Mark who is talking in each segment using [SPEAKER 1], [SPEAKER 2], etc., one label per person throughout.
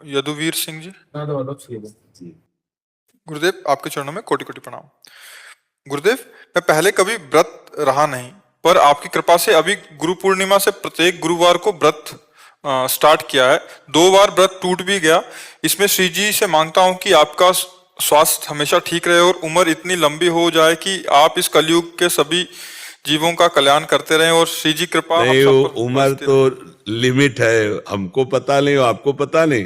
[SPEAKER 1] यदुवीर सिंह जी। गुरुदेव, आपके चरणों में कोटि कोटि प्रणाम। गुरुदेव, मैं पहले कभी व्रत रहा नहीं, पर आपकी कृपा से अभी गुरु पूर्णिमा से प्रत्येक गुरुवार को व्रत स्टार्ट किया है। 2 बार व्रत टूट भी गया। इसमें श्री जी से मांगता हूं कि आपका स्वास्थ्य हमेशा ठीक रहे और उम्र इतनी लंबी हो जाए कि आप इस कलयुग के सभी जीवों का कल्याण करते रहें और श्री जी कृपा
[SPEAKER 2] नहीं, वो उम्र तो लिमिट है, हमको पता नहीं, आपको पता नहीं,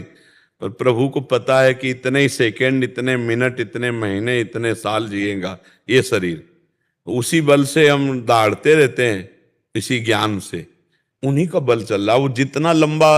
[SPEAKER 2] पर प्रभु को पता है कि इतने ही सेकंड, इतने मिनट, इतने महीने, इतने साल जिएगा ये शरीर। उसी बल से हम दौड़ते रहते हैं, इसी ज्ञान से उन्हीं का बल चल रहा। वो जितना लंबा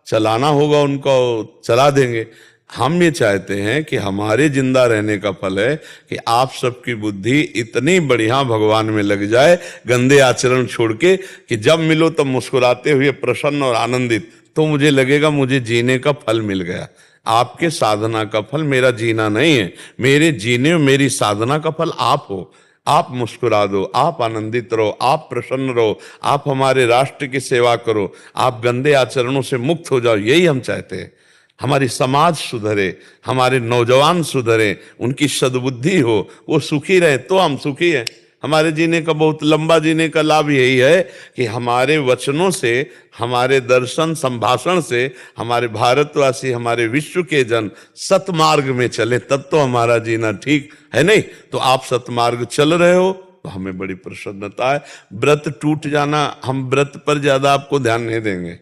[SPEAKER 2] चलाना होगा उनको चला देंगे। हम ये चाहते हैं कि हमारे जिंदा रहने का फल है कि आप सबकी बुद्धि इतनी बढ़िया भगवान में लग जाए, गंदे आचरण छोड़ के, कि जब मिलो तब मुस्कुराते हुए प्रसन्न और आनंदित, तो मुझे लगेगा मुझे जीने का फल मिल गया। आपके साधना का फल मेरा जीना नहीं है, मेरे जीने और मेरी साधना का फल आप हो। आप मुस्कुरा दो, आप आनंदित रहो, आप प्रसन्न रहो, आप हमारे राष्ट्र की सेवा करो, आप गंदे आचरणों से मुक्त हो जाओ, यही हम चाहते हैं। हमारी समाज सुधरे, हमारे नौजवान सुधरे, उनकी सद्बुद्धि हो, वो सुखी रहे तो हम सुखी हैं। हमारे जीने का, बहुत लंबा जीने का लाभ यही है कि हमारे वचनों से, हमारे दर्शन संभाषण से हमारे भारतवासी, हमारे विश्व के जन सतमार्ग में चले, तब तो हमारा जीना ठीक है। नहीं तो आप सतमार्ग चल रहे हो तो हमें बड़ी प्रसन्नता है। व्रत टूट जाना, हम व्रत पर ज्यादा आपको ध्यान नहीं देंगे,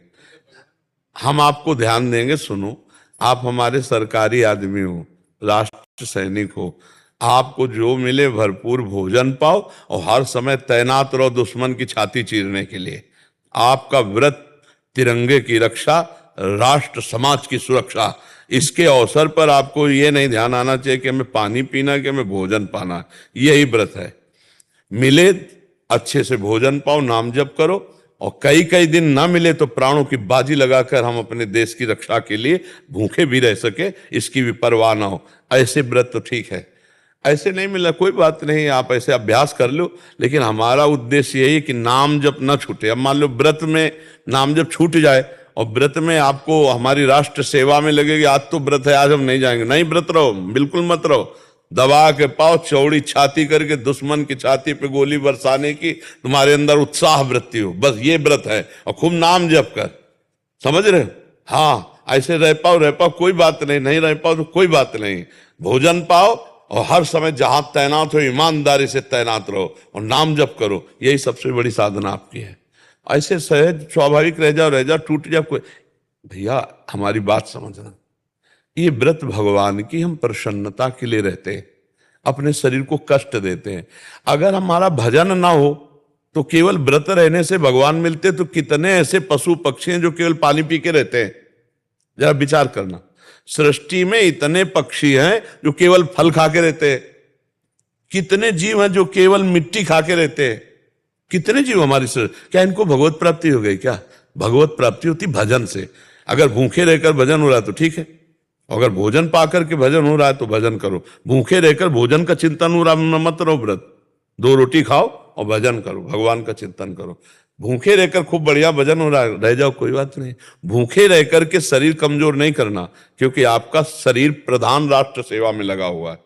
[SPEAKER 2] हम आपको ध्यान देंगे। सुनो, आप हमारे सरकारी आदमी हो, राष्ट्र सैनिक हो, आपको जो मिले भरपूर भोजन पाओ और हर समय तैनात रहो दुश्मन की छाती चीरने के लिए। आपका व्रत तिरंगे की रक्षा, राष्ट्र समाज की सुरक्षा, इसके अवसर पर आपको ये नहीं ध्यान आना चाहिए कि हमें पानी पीना, कि हमें भोजन पाना। यही व्रत है। मिले अच्छे से भोजन पाओ, नाम जप करो, और कई कई दिन ना मिले तो प्राणों की बाजी लगाकर हम अपने देश की रक्षा के लिए भूखे भी रह सके, इसकी भी परवाह ना हो। ऐसे व्रत तो ठीक है, ऐसे नहीं मिला कोई बात नहीं, आप ऐसे अभ्यास कर लो, लेकिन हमारा उद्देश्य यही है कि नाम जप ना छूटे। अब मान लो व्रत में नाम जप छूट जाए और व्रत में आपको हमारी राष्ट्र सेवा में लगेगी, आज तो व्रत है, आज हम नहीं जाएंगे, नहीं, व्रत रहो, बिल्कुल मत रहो। दबा के पाओ, चौड़ी छाती करके दुश्मन की छाती पे गोली बरसाने की तुम्हारे अंदर उत्साह वृत्ति हो, बस ये व्रत है। और खूब नाम जप कर, समझ रहे हो? हाँ, ऐसे रह पाओ, कोई बात नहीं, नहीं रह पाओ तो कोई बात नहीं, भोजन पाओ और हर समय जहां तैनात हो ईमानदारी से तैनात रहो और नाम जप करो, यही सबसे बड़ी साधना आपकी है। ऐसे सहज स्वाभाविक रह जाओ, टूट जाओ कोई। भैया हमारी बात समझना, ये व्रत भगवान की हम प्रसन्नता के लिए रहते हैं, अपने शरीर को कष्ट देते हैं। अगर हमारा भजन ना हो तो केवल व्रत रहने से भगवान मिलते, तो कितने ऐसे पशु पक्षी हैं जो केवल पानी पी के रहते हैं। जरा विचार करना, सृष्टि में इतने पक्षी हैं जो केवल फल खा के रहते हैं, कितने जीव हैं जो केवल मिट्टी खा के रहते हैं, कितने जीव हमारी सृष्टि। क्या इनको भगवत प्राप्ति हो गई? क्या भगवत प्राप्ति होती भजन से। अगर भूखे रहकर भजन हो रहा है तो ठीक है, अगर भोजन पाकर के भजन हो रहा है तो भजन करो। भूखे रहकर भोजन का चिंतन हो रहा मत रहो, व्रत 2 रोटी खाओ और भजन करो, भगवान का चिंतन करो। भूखे रहकर खूब बढ़िया भजन हो रहा है, रह जाओ, कोई बात नहीं। भूखे रहकर के शरीर कमजोर नहीं करना, क्योंकि आपका शरीर प्रधान राष्ट्र सेवा में लगा हुआ है।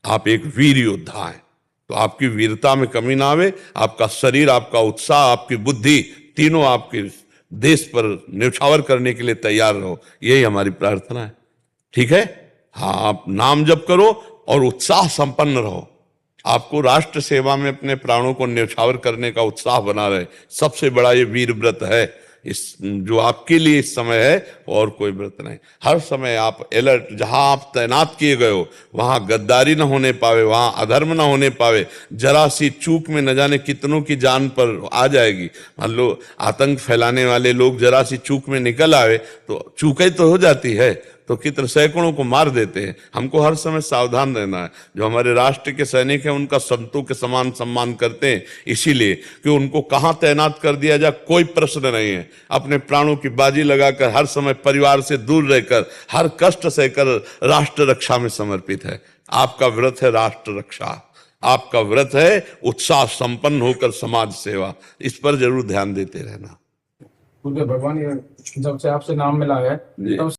[SPEAKER 2] आप एक वीर योद्धा हैं, तो आपकी वीरता में कमी ना आवे। आपका शरीर, आपका उत्साह, आपकी बुद्धि, तीनों आपके देश पर न्यौछावर करने के लिए तैयार रहो, यही हमारी प्रार्थना है। ठीक है? हाँ, आप नाम जप करो और उत्साह संपन्न रहो। आपको राष्ट्र सेवा में अपने प्राणों को न्यौछावर करने का उत्साह बना रहे, सबसे बड़ा ये वीर व्रत है, इस जो आपके लिए इस समय है, और कोई व्रत नहीं। हर समय आप अलर्ट, जहां आप तैनात किए गए हो वहां गद्दारी न होने पावे, वहां अधर्म न होने पावे। जरा सी चूक में न जाने कितनों की जान पर आ जाएगी। मान लो आतंक फैलाने वाले लोग जरा सी चूक में निकल आवे तो चूकें तो हो जाती है, तो कितने सैकड़ों को मार देते हैं। हमको हर समय सावधान रहना है। जो हमारे राष्ट्र के सैनिक हैं उनका संतों के समान सम्मान करते हैं, इसीलिए कि उनको कहां तैनात कर दिया जाए कोई प्रश्न नहीं है। अपने प्राणों की बाजी लगाकर, हर समय परिवार से दूर रहकर, हर कष्ट सहकर राष्ट्र रक्षा में समर्पित है। आपका व्रत है राष्ट्र रक्षा, आपका व्रत है उत्साह संपन्न होकर समाज सेवा। इस पर जरूर ध्यान देते रहना।
[SPEAKER 3] भगवान जब से आपसे नाम मिला है तब